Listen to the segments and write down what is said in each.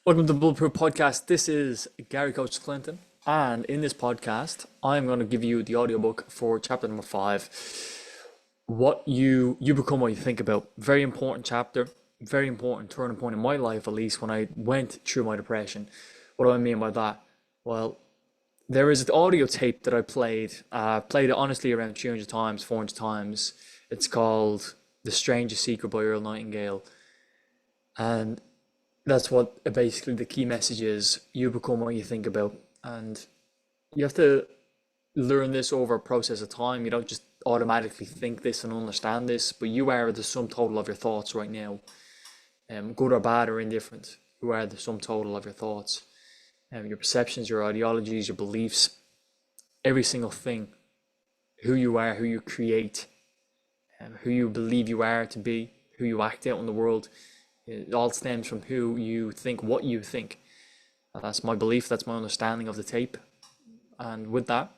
Welcome to the Bulletproof Podcast. This is Gary Coach Clinton, and in this podcast, I'm going to give you the audiobook for chapter number 5. What you become what you think about. Very important chapter, very important turning point in my life, at least when I went through my depression. What do I mean by that? Well, there is an audio tape that I played. Played it honestly around 300 times, 400 times. It's called "The Strangest Secret" by Earl Nightingale, and that's what basically the key message is. You become what you think about, and you have to learn this over a process of time. You don't just automatically think this and understand this, but you are the sum total of your thoughts right now, good or bad or indifferent. You are the sum total of your thoughts, your perceptions, your ideologies, your beliefs, every single thing. Who you are, who you create, who you believe you are to be, who you act out in the world. It all stems from who you think, what you think. That's my belief, that's my understanding of the tape. And with that,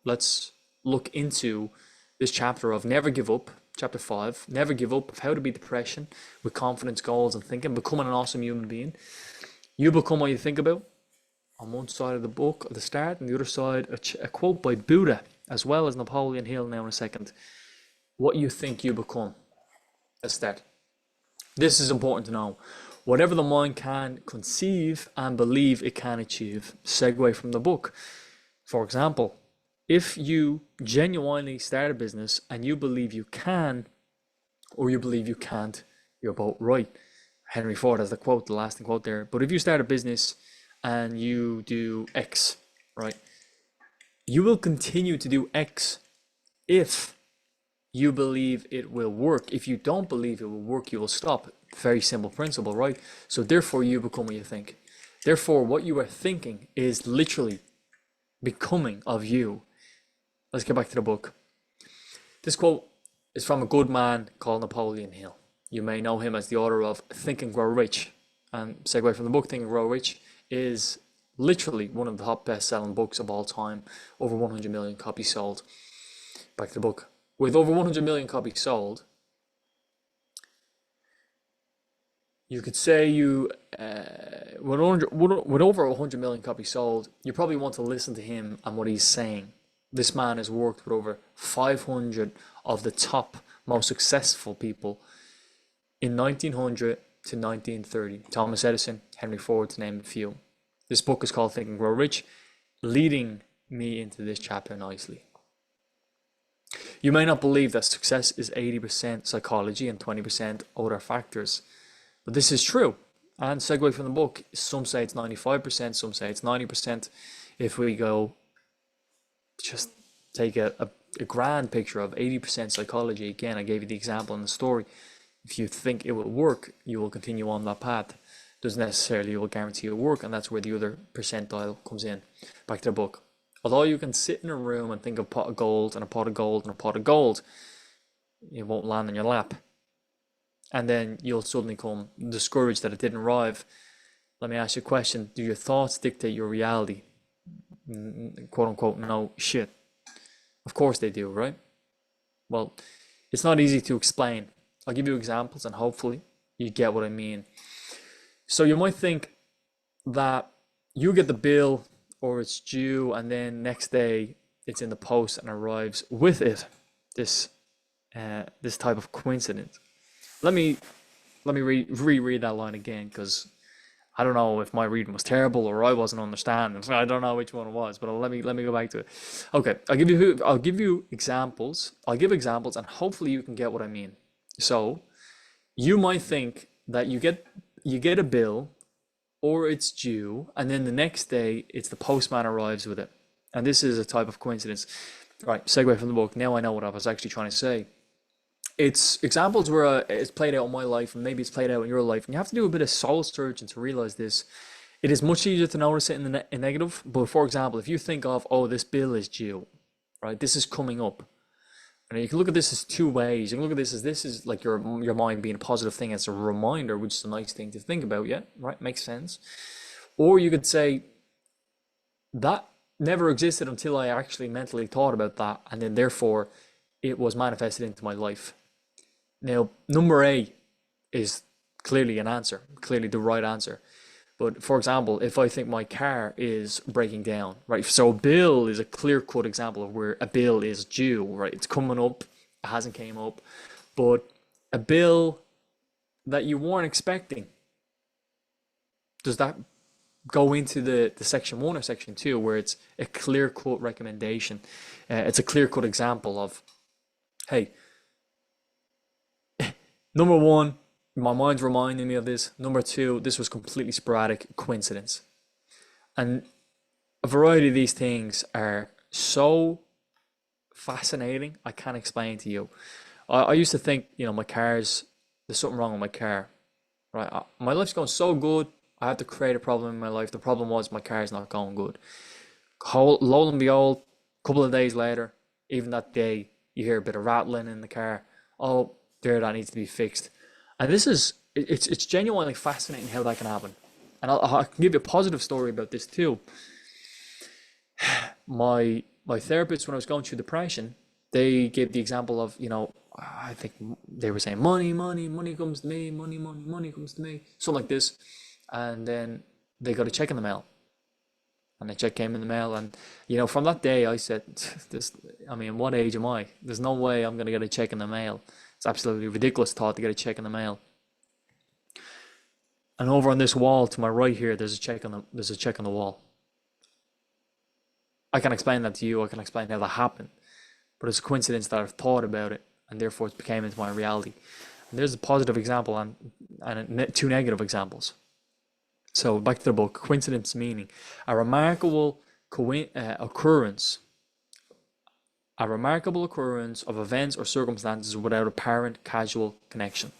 let's look into this chapter of Never Give Up, chapter 5, Never Give Up, of how to beat depression with confidence, goals, and thinking, becoming an awesome human being. You become what you think about. On one side of the book at the start, and the other side, a quote by Buddha, as well as Napoleon Hill now in a second. What you think you become. Let's start. This is important to know. Whatever the mind can conceive and believe it can achieve. Segue from the book. For example, if you genuinely start a business and you believe you can, or you believe you can't, you're both right. Henry Ford has the quote, the lasting quote there. But if you start a business and you do X, right, you will continue to do X if you believe it will work. If you don't believe it will work, you will stop. Very simple principle, right? So therefore you become what you think. Therefore what you are thinking is literally becoming of you. Let's get back to the book. This quote is from a good man called Napoleon Hill. You may know him as the author of Think and Grow Rich. And segue from the book, Think and Grow Rich is literally one of the top best-selling books of all time. Over 100 million copies sold. Back to the book. With over 100 million copies sold, you could say with over 100 million copies sold, you probably want to listen to him and what he's saying. This man has worked with over 500 of the top, most successful people in 1900 to 1930. Thomas Edison, Henry Ford, to name a few. This book is called Think and Grow Rich, leading me into this chapter nicely. You may not believe that success is 80% psychology and 20% other factors, but this is true. And segue from the book, some say it's 95%, some say it's 90%. If we go, just take a grand picture of 80% psychology, again, I gave you the example in the story. If you think it will work, you will continue on that path. Doesn't necessarily will guarantee it will work, and that's where the other percentile comes in. Back to the book. Although you can sit in a room and think of a pot of gold and a pot of gold and a pot of gold, it won't land in your lap. And then you'll suddenly come discouraged that it didn't arrive. Let me ask you a question. Do your thoughts dictate your reality? Quote unquote, no shit. Of course they do, right? Well, it's not easy to explain. I'll give you examples and hopefully you get what I mean. So you might think that you get the bill or it's due, and then next day it's in the post and arrives with it. This type of coincidence. Let me reread that line again, because I don't know if my reading was terrible or I wasn't understanding. I don't know which one it was, but let me go back to it. Okay, I'll give you examples. I'll give examples, and hopefully you can get what I mean. So you might think that you get a bill, or it's due, and then the next day it's the postman arrives with it. And this is a type of coincidence. Right, segue from the book. Now I know what I was actually trying to say. It's examples where it's played out in my life, and maybe it's played out in your life, and you have to do a bit of soul searching to realize this. It is much easier to notice it in negative, but for example, if you think of, oh, this bill is due, right? This is coming up. And you can look at this as two ways. You can look at this as like your mind being a positive thing. It's a reminder, which is a nice thing to think about, yeah, right? Makes sense. Or you could say, that never existed until I actually mentally thought about that, and then therefore it was manifested into my life. Now, number A is clearly an answer, clearly the right answer. But for example, if I think my car is breaking down, right? So a bill is a clear-cut example of where a bill is due, right? It's coming up, it hasn't came up, but a bill that you weren't expecting, does that go into the section one or section two, where it's a clear-cut recommendation? It's a clear-cut example of, hey, number one, my mind's reminding me of this. Number two, this was completely sporadic coincidence. And a variety of these things are so fascinating, I can't explain to you. I used to think, there's something wrong with my car, right? My life's going so good, I have to create a problem in my life. The problem was my car's not going good. Lo and behold, a couple of days later, even that day, you hear a bit of rattling in the car. Oh, that needs to be fixed. And it's genuinely fascinating how that can happen. And I can give you a positive story about this too. My therapist, when I was going through depression, they gave the example of, I think they were saying, money comes to me, money comes to me, something like this. And then they got a check in the mail. And the check came in the mail. And, from that day, I said, what age am I? There's no way I'm going to get a check in the mail. It's absolutely ridiculous thought to get a check in the mail. And over on this wall to my right here, there's a check on the wall. I can explain that to you. I can explain how that happened. But it's a coincidence that I've thought about it, and therefore it became into my reality. And there's a positive example and two negative examples. So back to the book, coincidence meaning a remarkable occurrence of events or circumstances without apparent causal connection.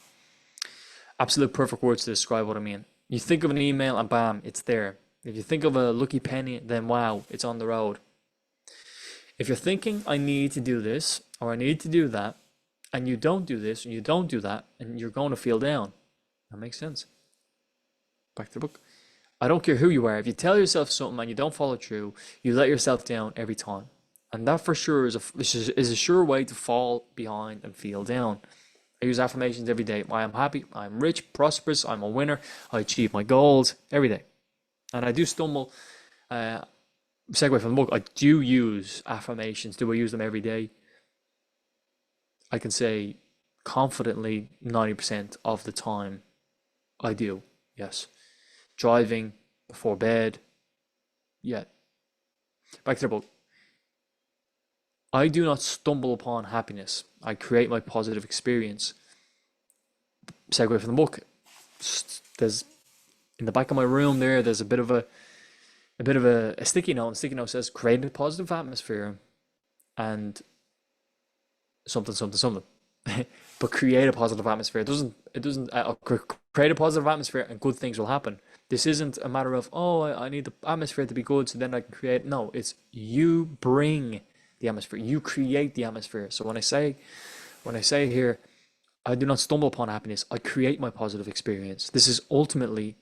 Absolute perfect words to describe what I mean. You think of an email and bam, it's there. If you think of a lucky penny, then wow, it's on the road. If you're thinking, I need to do this or I need to do that, and you don't do this and you don't do that, and you're going to feel down. That makes sense. Back to the book. I don't care who you are. If you tell yourself something and you don't follow through, you let yourself down every time. And that for sure is a sure way to fall behind and feel down. I use affirmations every day. I am happy, I'm rich, prosperous, I'm a winner, I achieve my goals every day. And I do stumble, segue from the book, I do use affirmations. Do I use them every day? I can say confidently 90% of the time I do, yes. Driving, before bed, yeah. Back to the book. I do not stumble upon happiness. I create my positive experience. Segue from the book. There's in the back of my room there's a bit of a sticky note. And the sticky note says create a positive atmosphere and something. But create a positive atmosphere. It doesn't create a positive atmosphere and good things will happen. This isn't a matter of, I need the atmosphere to be good so then I can create. No, it's you bring the atmosphere. You create the atmosphere. So when I say here, I do not stumble upon happiness, I create my positive experience. This is ultimately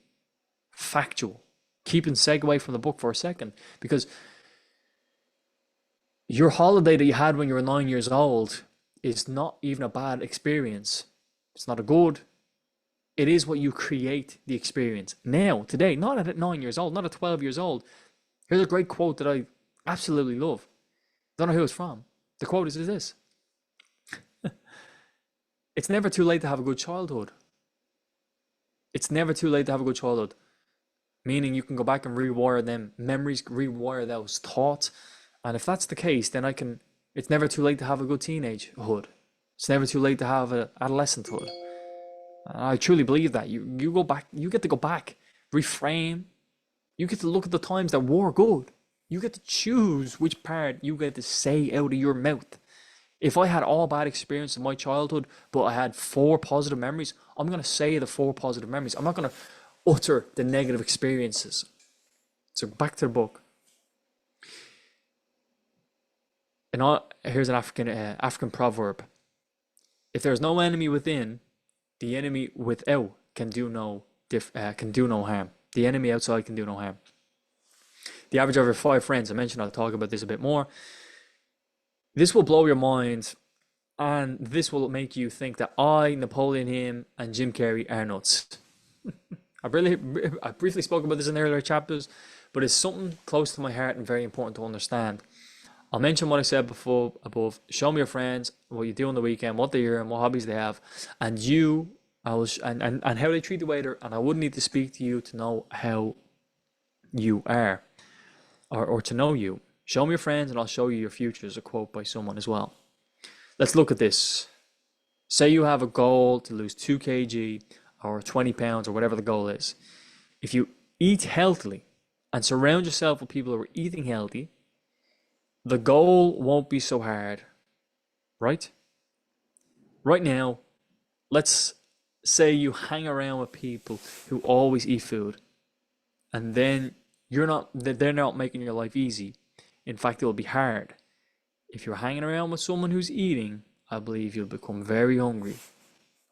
factual. Keeping segue from the book for a second, because your holiday that you had when you were 9 years old is not even a bad experience. It's not a good. It is what you create the experience. Now, today, not at 9 years old, not at 12 years old. Here's a great quote that I absolutely love. Don't know who it's from. The quote is this. It's never too late to have a good childhood. It's never too late to have a good childhood. Meaning you can go back and rewire them memories, rewire those thoughts. And if that's the case, then it's never too late to have a good teenagehood. It's never too late to have an adolescenthood. And I truly believe that. You go back, you get to go back, reframe. You get to look at the times that were good. You get to choose which part you get to say out of your mouth. If I had all bad experiences in my childhood, but I had 4 positive memories, I'm going to say the 4 positive memories. I'm not going to utter the negative experiences. So back to the book. And here's an African proverb. If there's no enemy within, the enemy without can do no harm. The enemy outside can do no harm. The average of your 5 friends, I mentioned I'll talk about this a bit more. This will blow your mind, and this will make you think that I, Napoleon Hill, and Jim Carrey are nuts. I briefly spoke about this in earlier chapters, but it's something close to my heart and very important to understand. I'll mention what I said before above. Show me your friends, what you do on the weekend, what they earn, what hobbies they have, and and how they treat the waiter. And I wouldn't need to speak to you to know how you are, or to know you. Show me your friends, and I'll show you your future. Is a quote by someone as well. Let's look at this. Say you have a goal to lose 2 kg or 20 pounds or whatever the goal is. If you eat healthily and surround yourself with people who are eating healthy, the goal won't be so hard, right? Right now, let's say you hang around with people who always eat food, and then they're not making your life easy. In fact, it will be hard. If you're hanging around with someone who's eating, I believe you'll become very hungry.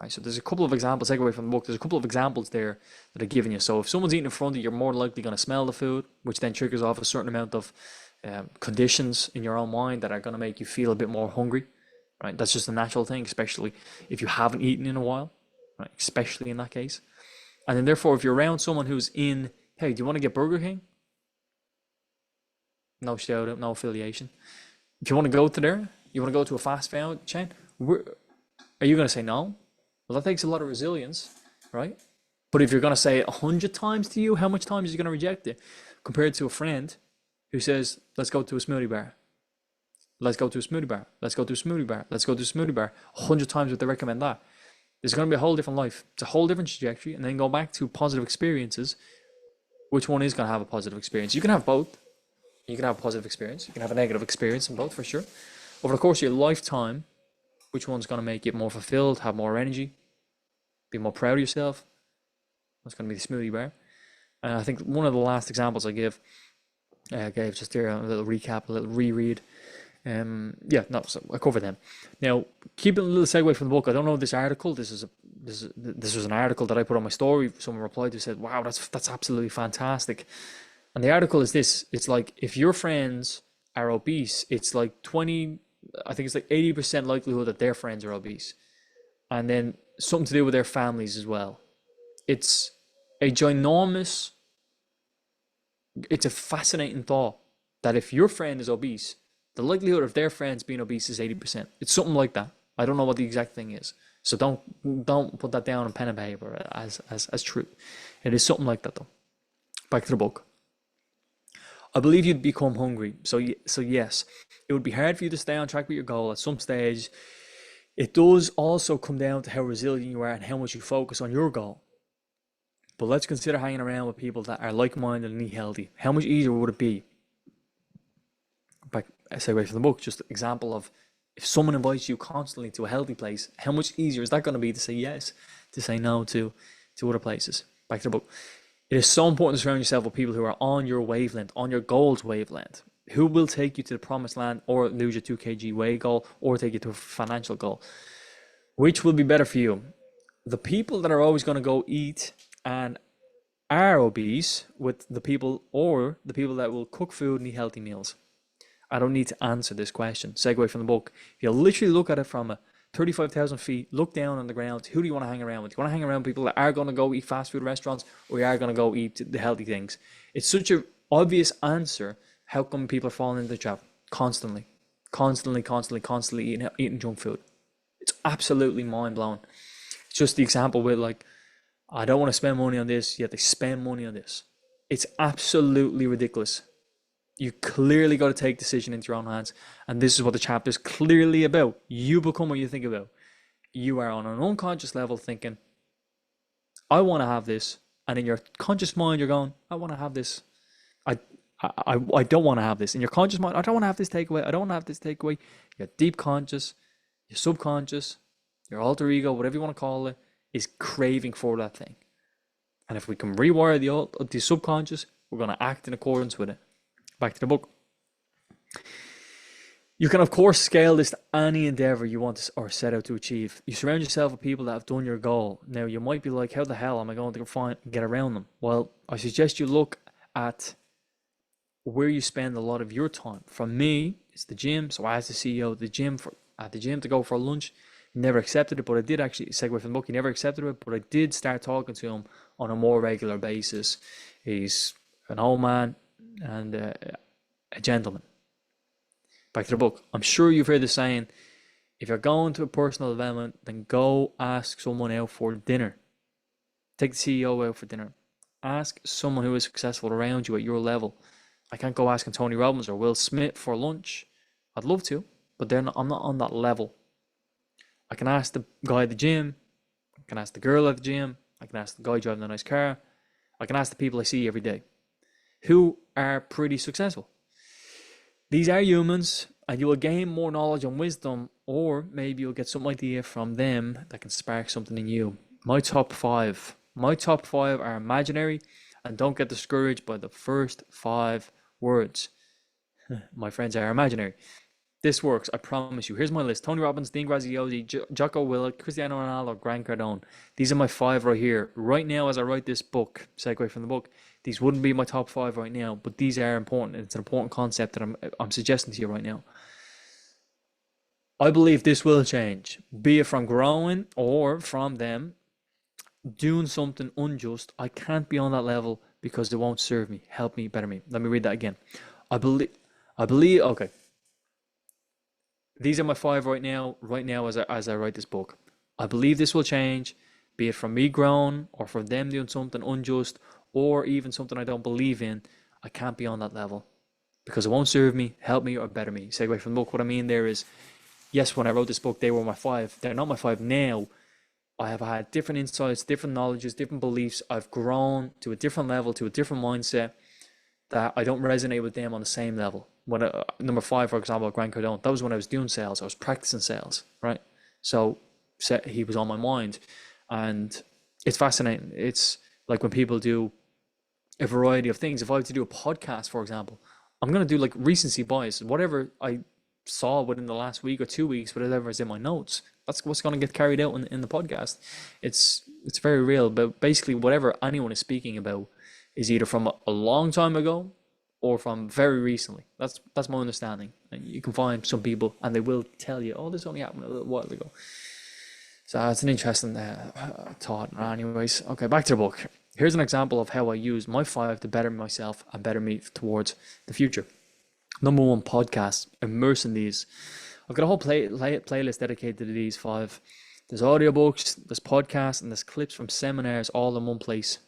Right, so there's a couple of examples, take away from the book, there's a couple of examples there that are given you. So if someone's eating in front of you, you're more likely going to smell the food, which then triggers off a certain amount of conditions in your own mind that are going to make you feel a bit more hungry. Right, that's just a natural thing, especially if you haven't eaten in a while. Right, especially in that case. And then therefore, if you're around someone who's in, hey, do you want to get Burger King? No shout out, no affiliation. If you want to go to there, you want to go to a fast food chain, are you going to say no? Well, that takes a lot of resilience, right? But if you're going to say it 100 times to you, how much times is you going to reject it? Compared to a friend who says, let's go to a smoothie bar. Let's go to a smoothie bar. Let's go to a smoothie bar. Let's go to a smoothie bar. 100 times would they recommend that? There's going to be a whole different life. It's a whole different trajectory. And then go back to positive experiences. Which one is going to have a positive experience? You can have both. You can have a positive experience. You can have a negative experience in both, for sure. Over the course of your lifetime, which one's going to make you more fulfilled, have more energy, be more proud of yourself? That's going to be the smoothie bar. And I think one of the last examples I gave just there, a little recap, a little reread. So I covered them. Now, keeping a little segue from the book, I don't know this article. This was an article that I put on my story. Someone replied to said, "Wow, that's absolutely fantastic." And the article is this: it's like if your friends are obese, it's like 80% likelihood that their friends are obese, and then something to do with their families as well. It's a fascinating thought that if your friend is obese, the likelihood of their friends being obese is 80%. It's something like that. I don't know what the exact thing is. So don't put that down on pen and paper as truth. It is something like that though. Back to the book. I believe you'd become hungry. So yes, it would be hard for you to stay on track with your goal at some stage. It does also come down to how resilient you are and how much you focus on your goal. But let's consider hanging around with people that are like-minded and eat healthy. How much easier would it be? I say away from the book, just an example of if someone invites you constantly to a healthy place, how much easier is that going to be to say yes, to say no to other places? Back to the book. It is so important to surround yourself with people who are on your wavelength, on your goals wavelength, who will take you to the promised land or lose your 2 kg weight goal or take you to a financial goal. Which will be better for you? The people that are always going to go eat and are obese with the people that will cook food and eat healthy meals. I don't need to answer this question. Segue from the book. If you literally look at it from 35,000 feet, look down on the ground, who do you want to hang around with? You want to hang around with people that are going to go eat fast food restaurants or you are going to go eat the healthy things? It's such an obvious answer. How come people are falling into the trap? Constantly eating junk food. It's absolutely mind-blowing. It's just the example with like, I don't want to spend money on this, yet they spend money on this. It's absolutely ridiculous. You clearly got to take decision into your own hands. And this is what the chapter is clearly about. You become what you think about. You are on an unconscious level thinking, I want to have this. And in your conscious mind, you're going, I want to have this. I don't want to have this. In your conscious mind, I don't want to have this takeaway. I don't want to have this takeaway. Your deep conscious, your subconscious, your alter ego, whatever you want to call it, is craving for that thing. And if we can rewire the subconscious, we're going to act in accordance with it. Back to the book. You can, of course, scale this to any endeavor you want to, or set out to achieve. You surround yourself with people that have done your goal. Now, you might be like, how the hell am I going to get around them? Well, I suggest you look at where you spend a lot of your time. For me, it's the gym. So as the CEO of the gym, at the gym to go for lunch, Never accepted it, but I did actually segue from the book. He never accepted it, but I did start talking to him on a more regular basis. He's an old man and a gentleman. Back to the book. I'm sure you've heard the saying, if you're going to a personal development, then go ask someone out for dinner. Take the CEO out for dinner. Ask someone who is successful around you at your level. I can't go asking Tony Robbins or Will Smith for lunch. I'd love to, but I'm not on that level. I can ask the guy at the gym. I can ask the girl at the gym. I can ask the guy driving a nice car. I can ask the people I see every day who are pretty successful. These are humans, and you will gain more knowledge and wisdom, or maybe you'll get some idea from them that can spark something in you. My top 5 are imaginary, and don't get discouraged by the first 5 words. My friends are imaginary. This works, I promise you. Here's my list. Tony Robbins, Dean Graziosi, Jocko Willink, Cristiano Ronaldo, Grant Cardone. These are my 5 right here. Right now, as I write this book, segue from the book, these wouldn't be my top 5 right now, but these are important. It's an important concept that I'm suggesting to you right now. I believe this will change, be it from growing or from them doing something unjust. I can't be on that level because it won't serve me, help me, better me. Let me read that again. I believe, okay. These are my 5 right now as I write this book. I believe this will change, be it from me growing or from them doing something unjust or even something I don't believe in. I can't be on that level because it won't serve me, help me, or better me. Segue from the book. What I mean there is, yes, when I wrote this book, they were my 5. They're not my 5 now. I have had different insights, different knowledges, different beliefs. I've grown to a different level, to a different mindset that I don't resonate with them on the same level. When number 5, for example, Grant Cardone, that was when I was doing sales. I was practicing sales, right? So he was on my mind, and it's fascinating. It's like when people do a variety of things. If I were to do a podcast, for example, I'm going to do like recency bias, whatever I saw within the last week or 2 weeks, whatever is in my notes. That's what's going to get carried out in the podcast. It's very real, but basically whatever anyone is speaking about is either from a long time ago or from very recently. That's my understanding. And you can find some people and they will tell you, oh, this only happened a little while ago. So it's an interesting thought. Anyways, okay, back to the book. Here's an example of how I use my 5 to better myself and better me towards the future. Number 1, podcasts. Immerse in these. I've got a whole playlist dedicated to these 5. There's audiobooks, there's podcasts, and there's clips from seminars all in one place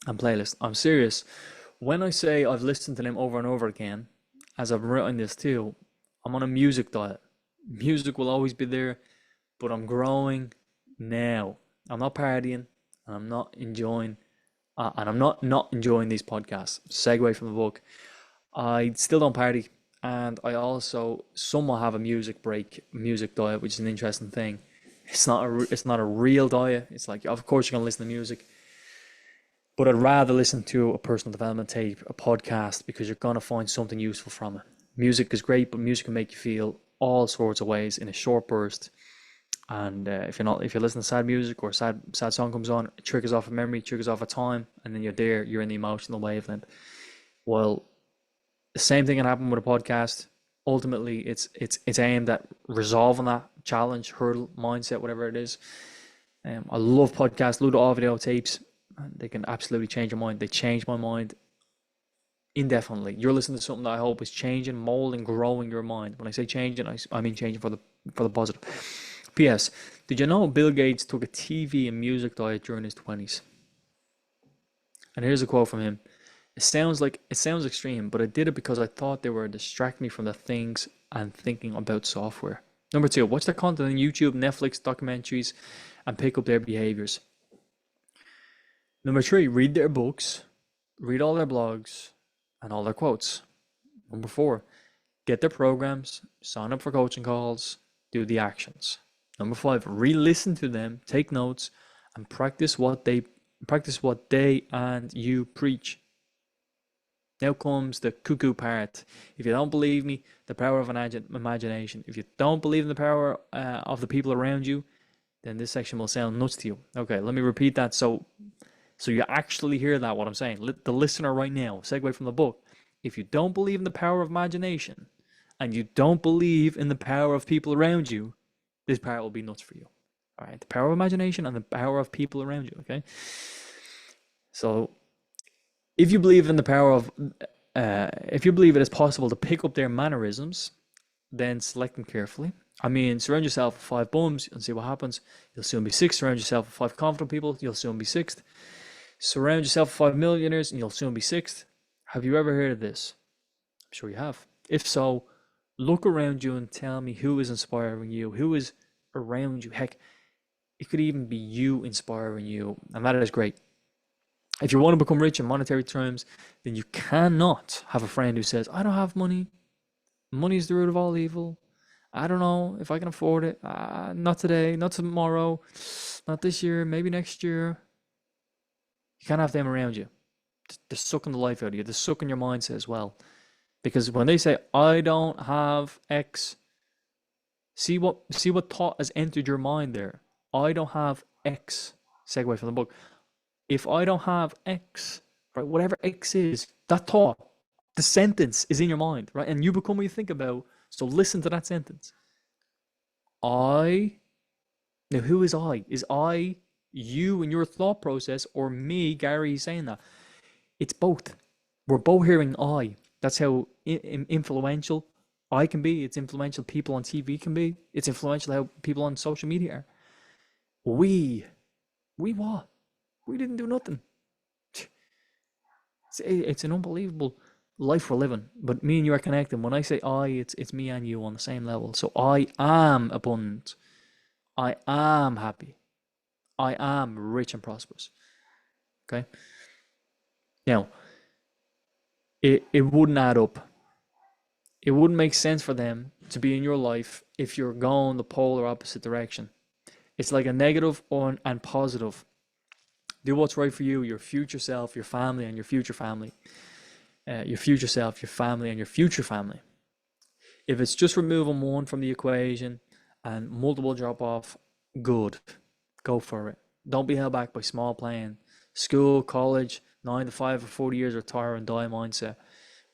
and playlist. I'm serious. When I say I've listened to them over and over again, as I've written this too, I'm on a music diet. Music will always be there, but I'm growing now. I'm not partying, and I'm not enjoying, enjoying these podcasts. Segue from the book. I still don't party, and I also somewhat have a music diet, which is an interesting thing. It's not a real diet. It's like, of course you're gonna listen to music, but I'd rather listen to a personal development tape, a podcast, because you're gonna find something useful from it. Music is great, but music can make you feel all sorts of ways in a short burst. And if you're listening to sad music or sad song comes on, it triggers off a memory, triggers off a time, and then you're in the emotional wavelength. Well, the same thing can happen with a podcast. Ultimately, it's aimed at resolving that challenge, hurdle, mindset, whatever it is. I love podcasts, love the audio tapes. And they can absolutely change your mind. They change my mind indefinitely. You're listening to something that I hope is changing, molding, growing your mind. When I say changing, I mean changing for the positive. P.S. Did you know Bill Gates took a TV and music diet during his 20s? And here's a quote from him. It sounds extreme, but I did it because I thought they were distracting me from the things and thinking about software. Number 2, watch their content on YouTube, Netflix, documentaries, and pick up their behaviors. Number 3, read their books, read all their blogs, and all their quotes. Number 4, get their programs, sign up for coaching calls, do the actions. Number 5, re-listen to them, take notes, and practice what they and you preach. Now comes the cuckoo part. If you don't believe me, the power of imagination. If you don't believe in the power of the people around you, then this section will sound nuts to you. Okay, let me repeat that so you actually hear that, what I'm saying. The listener right now, segue from the book. If you don't believe in the power of imagination, and you don't believe in the power of people around you, this part will be nuts for you. All right, the power of imagination and the power of people around you. Okay, so if you believe in the power of, if you believe it is possible to pick up their mannerisms, then select them carefully. I mean, surround yourself with 5 bums and see what happens. You'll soon be six. Surround yourself with 5 confident people. You'll soon be sixth. Surround yourself with 5 millionaires and you'll soon be sixth. Have you ever heard of this? I'm sure you have. If so, look around you and tell me who is inspiring you, who is around you. Heck, it could even be you inspiring you, and that is great. If you want to become rich in monetary terms, then you cannot have a friend who says, I don't have money. Money is the root of all evil. I don't know if I can afford it. Not today, not tomorrow, not this year, maybe next year. You can't have them around you. They're sucking the life out of you. They're sucking your mindset as well. Because when they say, I don't have X, see what thought has entered your mind there. I don't have X. Segue from the book. If I don't have X, right, whatever X is, that thought, the sentence is in your mind, right? And you become what you think about. So listen to that sentence. Now who is I? Is I you and your thought process, or me, Gary, saying that? It's both. We're both hearing I. That's how influential I can be. It's influential people on TV can be. It's influential how people on social media are. We what? We didn't do nothing. It's an unbelievable life we're living. But me and you are connected. When I say I, it's me and you on the same level. So I am abundant. I am happy. I am rich and prosperous. Okay? Now, it wouldn't add up. It wouldn't make sense for them to be in your life if you're going the polar opposite direction. It's like a negative and positive. Do what's right for you, your future self, your family, and your future family. Your future self, your family, and your future family. If it's just removing one from the equation and multiple drop off, good. Go for it. Don't be held back by small playing. School, college, 9 to 5 or 40 years, retire and die mindset.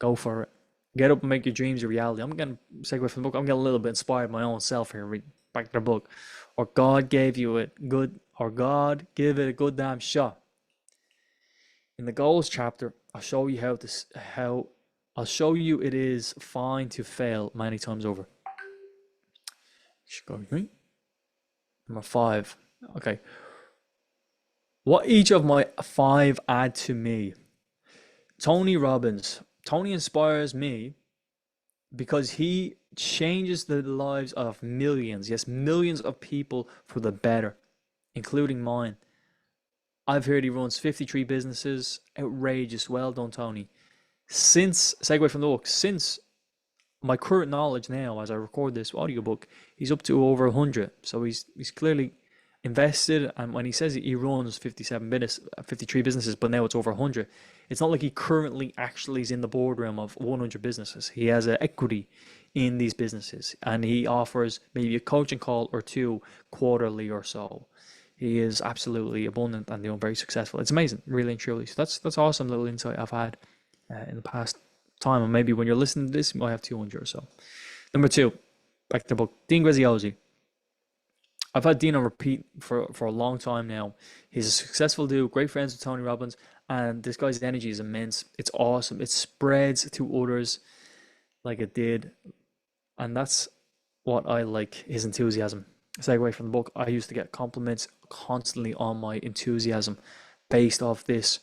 Go for it. Get up and make your dreams a reality. I'm getting segue from the book. I'm getting a little bit inspired by my own self here. Read back to the book. Or God gave you it good, or God give it a good damn shot. In the goals chapter, I'll show you I'll show you it is fine to fail many times over. Go with me. Number 5. Okay. What each of my 5 add to me? Tony Robbins. Tony inspires me because he changes the lives of millions, yes, millions of people for the better, including mine. I've heard he runs 53 businesses. Outrageous. Well done, Tony. Segue from the book, since my current knowledge now, as I record this audiobook, he's up to over 100. So he's clearly invested. And when he says he runs 53 businesses, but now it's over 100, it's not like he currently actually is in the boardroom of 100 businesses. He has an equity in these businesses, and he offers maybe a coaching call or 2 quarterly or so. He is absolutely abundant and doing very successful. It's amazing, really and truly. So that's awesome little insight I've had in the past time. And maybe when you're listening to this, you might have 200 or so. Number 2, back to the book. Dean Graziosi. I've had Dean on repeat for a long time now. He's a successful dude, great friends with Tony Robbins, and this guy's energy is immense. It's awesome. It spreads to others like it did. And that's what I like, his enthusiasm. Segue from the book, I used to get compliments constantly on my enthusiasm based off this.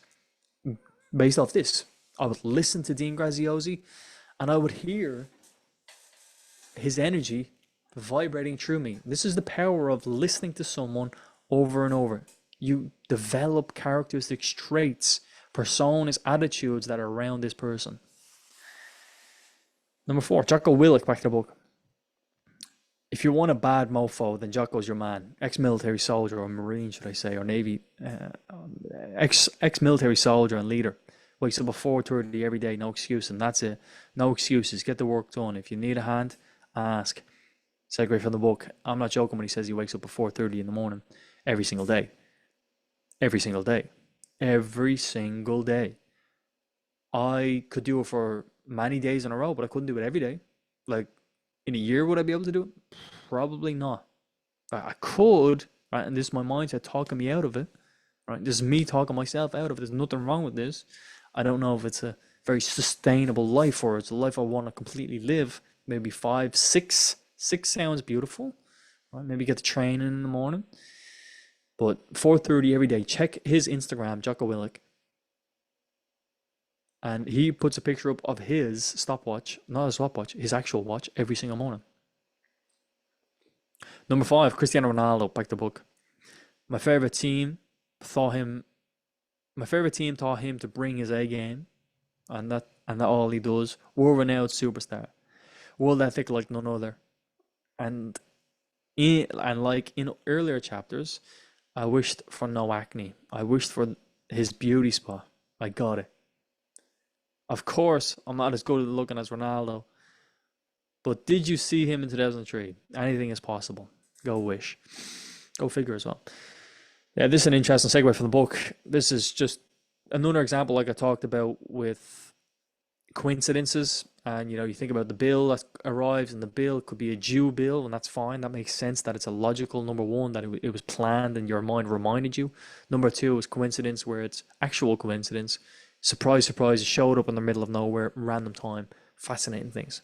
I would listen to Dean Graziosi and I would hear his energy vibrating through me. This is the power of listening to someone over and over. You develop characteristics, traits, personas, attitudes that are around this person. Number 4, Jocko Willink, back to the book. If you want a bad mofo, then Jocko's your man. Ex-military soldier, or Marine, should I say, or Navy. Ex-military soldier and leader. Wakes up at 4:30 every day, no excuse, and that's it. No excuses. Get the work done. If you need a hand, ask. Segue from the book. I'm not joking when he says he wakes up at 4:30 in the morning every single day. Every single day. Every single day. I could do it for many days in a row, but I couldn't do it every day. Like, in a year, would I be able to do it? Probably not. I could, right? And this is my mindset talking me out of it, right? This is me talking myself out of it. There's nothing wrong with this. I don't know if it's a very sustainable life or it's a life I want to completely live. Maybe five, six. Six sounds beautiful, right? Maybe get the train in the morning. But 4:30 every day. Check his Instagram, Jocko Willick, and he puts a picture up of his stopwatch, not a stopwatch, his actual watch every single morning. Number 5, Cristiano Ronaldo. Back the book. My favorite team taught him. My favorite team taught him to bring his A game, and that all he does. World-renowned superstar, world ethic like none other, and like in earlier chapters, I wished for no acne. I wished for his beauty spot. I got it. Of course, I'm not as good at looking as Ronaldo, but did you see him in 2003? Anything is possible. Go wish. Go figure as well. Yeah, this is an interesting segue from the book. This is just another example, like I talked about with coincidences. And you think about the bill that arrives, and the bill could be a due bill, and that's fine. That makes sense that it's a logical number one, that it was planned and your mind reminded you. Number two is coincidence, where it's actual coincidence. Surprise, surprise, it showed up in the middle of nowhere, random time. Fascinating things.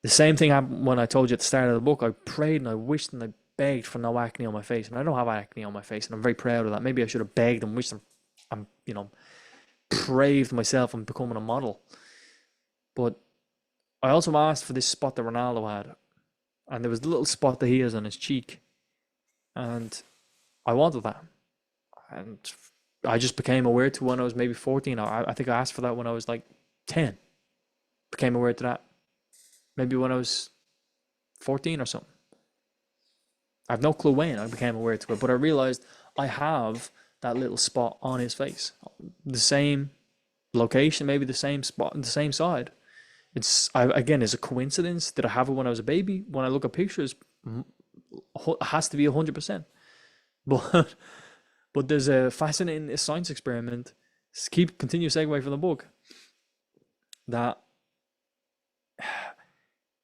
The same thing happened when I told you at the start of the book. I prayed and I wished and I begged for no acne on my face, and I don't have acne on my face, and I'm very proud of that. Maybe I should have begged and wished I'm braved myself and becoming a model. But I also asked for this spot that Ronaldo had, and there was the little spot that he has on his cheek, and I wanted that, and I just became aware to when I was maybe 14. I think I asked for that when I was like 10. Became aware to that maybe when I was 14 or something. I have no clue when I became aware to it, but I realized I have that little spot on his face, the same location, maybe the same spot on the same side. Again, is a coincidence. Did I have it when I was a baby? When I look at pictures, it has to be 100%. But but there's a fascinating science experiment. Continue segue from the book. That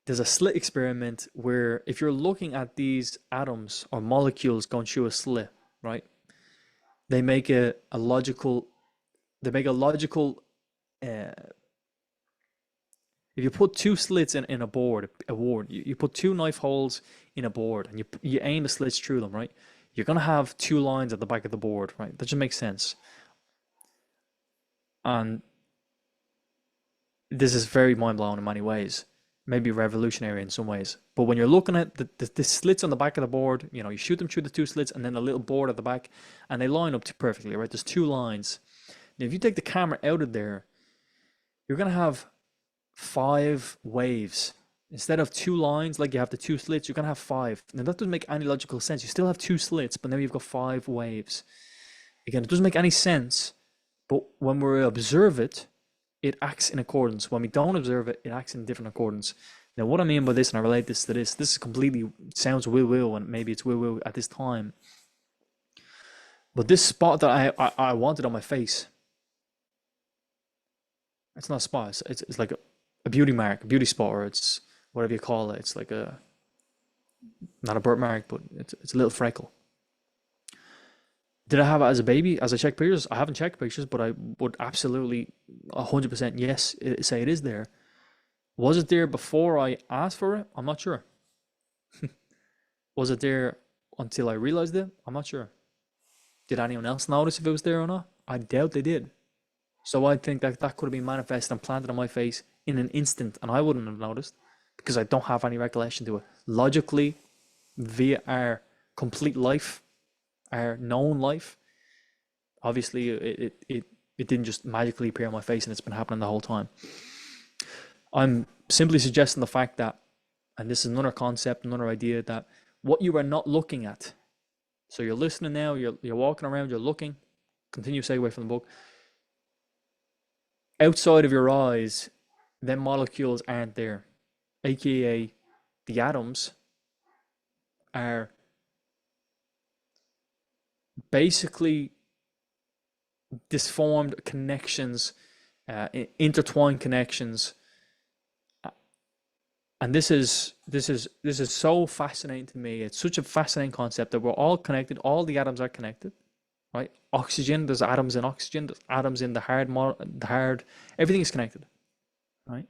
there's a slit experiment where if you're looking at these atoms or molecules going through a slit, right? They make a logical. They make a logical. If you put two slits in a board, you put two knife holes in a board, and you aim the slits through them, right? You're gonna have two lines at the back of the board, right? That just makes sense. And this is very mind blowing in many ways, maybe revolutionary in some ways. But when you're looking at the slits on the back of the board, you shoot them through the two slits and then the little board at the back, and they line up perfectly, right? There's two lines. Now, if you take the camera out of there, you're gonna have 5 waves. Instead of 2 lines, like you have the 2 slits, you're going to have 5. Now, that doesn't make any logical sense. You still have 2 slits, but now you've got 5 waves. Again, it doesn't make any sense, but when we observe it, it acts in accordance. When we don't observe it, it acts in different accordance. Now, what I mean by this, and I relate this to this is completely, sounds woo-woo, and maybe it's woo-woo at this time. But this spot that I wanted on my face, it's not a spot, it's like a beauty mark, a beauty spot, or it's whatever you call it. It's like not a birthmark, but it's a little freckle. Did I have it as a baby? As I checked pictures, I haven't checked pictures, but I would absolutely 100% yes say it is there. Was it there before I asked for it? I'm not sure. Was it there until I realized it? I'm not sure. Did anyone else notice if it was there or not? I doubt they did. So I think that could have been manifested and planted on my face in an instant, and I wouldn't have noticed because I don't have any recollection to it. Logically, via our complete life, our known life, obviously it didn't just magically appear on my face, and it's been happening the whole time. I'm simply suggesting the fact that, and this is another concept, another idea, that what you are not looking at. So you're listening now, you're walking around, you're looking. Continue segue from the book. Outside of your eyes, then molecules aren't there, aka the atoms are basically disformed connections, intertwined connections And this is so fascinating to me. It's such a fascinating concept that we're all connected. All the atoms are connected, right? Oxygen, there's atoms in oxygen, there's atoms in the hard, everything is connected, right?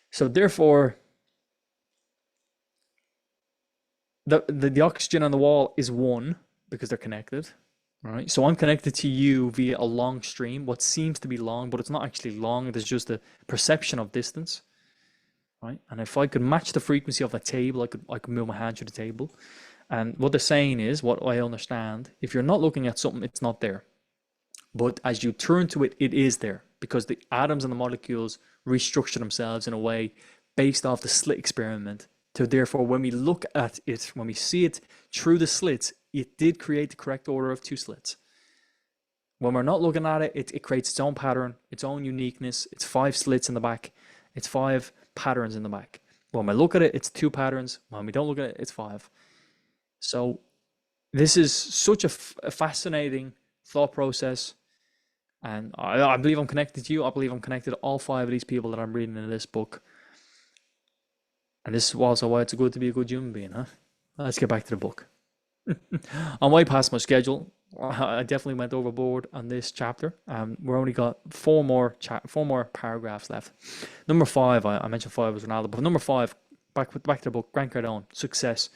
So therefore, the oxygen on the wall is one because they're connected, right? So I'm connected to you via a long stream, what seems to be long, but it's not actually long. There's just a perception of distance, right? And if I could match the frequency of the table, I could move my hand through the table. And what they're saying is, what I understand, if you're not looking at something, it's not there. But as you turn to it, it is there because the atoms and the molecules restructure themselves in a way based off the slit experiment. So therefore, when we look at it, when we see it through the slits, it did create the correct order of two slits. When we're not looking at it, it creates its own pattern, its own uniqueness. It's 5 slits in the back. It's 5 patterns in the back. When we look at it, it's 2 patterns. When we don't look at it, it's 5. So this is such a fascinating thought process. And I believe I'm connected to you. I believe I'm connected to all 5 of these people that I'm reading in this book. And this is also why it's good to be a good human being, huh? Let's get back to the book. I'm way past my schedule. I definitely went overboard on this chapter. We're only got 4 more paragraphs left. Number 5, I mentioned 5 was Ronaldo, but number 5, back to the book, Grant Cardone, success.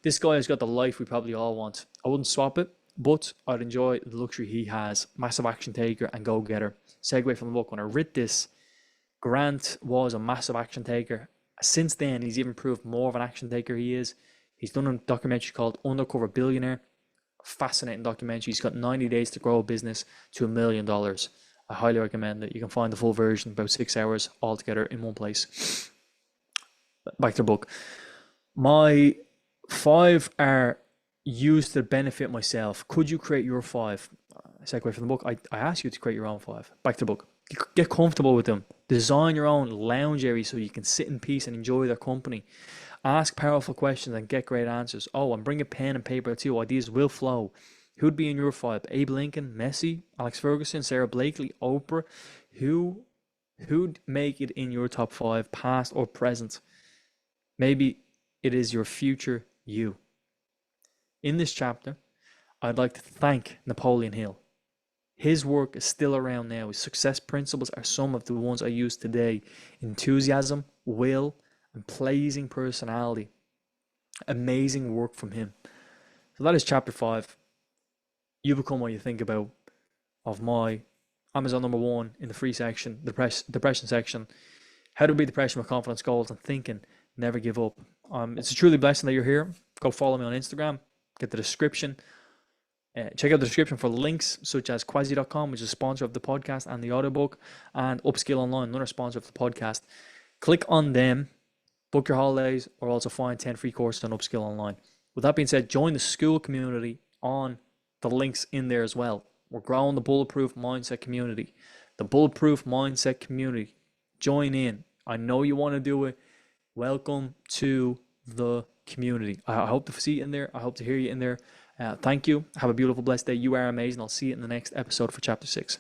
This guy has got the life we probably all want. I wouldn't swap it, but I'd enjoy the luxury he has. Massive action taker and go-getter. Segue from the book, when I read this, Grant was a massive action taker. Since then, he's even proved more of an action taker he is. He's done a documentary called Undercover Billionaire. Fascinating documentary. He's got 90 days to grow a business to $1 million. I highly recommend it. You can find the full version, about 6 hours altogether in one place. Back to the book. My 5 are used to benefit myself. Could you create your 5? Segue from the book. I ask you to create your own 5. Back to the book. Get comfortable with them. Design your own lounge area so you can sit in peace and enjoy their company. Ask powerful questions and get great answers. Oh, and bring a pen and paper too. Ideas will flow. Who'd be in your 5? Abe Lincoln, Messi, Alex Ferguson, Sarah Blakely, Oprah. Who'd make it in your top 5, past or present? Maybe it is your future you. In this chapter, I'd like to thank Napoleon Hill. His work is still around now. His success principles are some of the ones I use today. Enthusiasm, will, and pleasing personality. Amazing work from him. So that is chapter 5. You become what you think about of my Amazon number 1 in the free section, the depression section. How to beat depression with confidence, goals, and thinking. Never give up. It's a truly blessing that you're here. Go follow me on Instagram. Get the description. Check out the description for links such as Quasi.com, which is a sponsor of the podcast and the audiobook, and Upskill Online, another sponsor of the podcast. Click on them, book your holidays, or also find 10 free courses on Upskill Online. With that being said, join the school community on the links in there as well. We're growing the Bulletproof Mindset community. The Bulletproof Mindset community. Join in. I know you want to do it. Welcome to the community. I hope to see you in there. I hope to hear you in there. Thank you. Have a beautiful, blessed day. You are amazing. I'll see you in the next episode for chapter 6.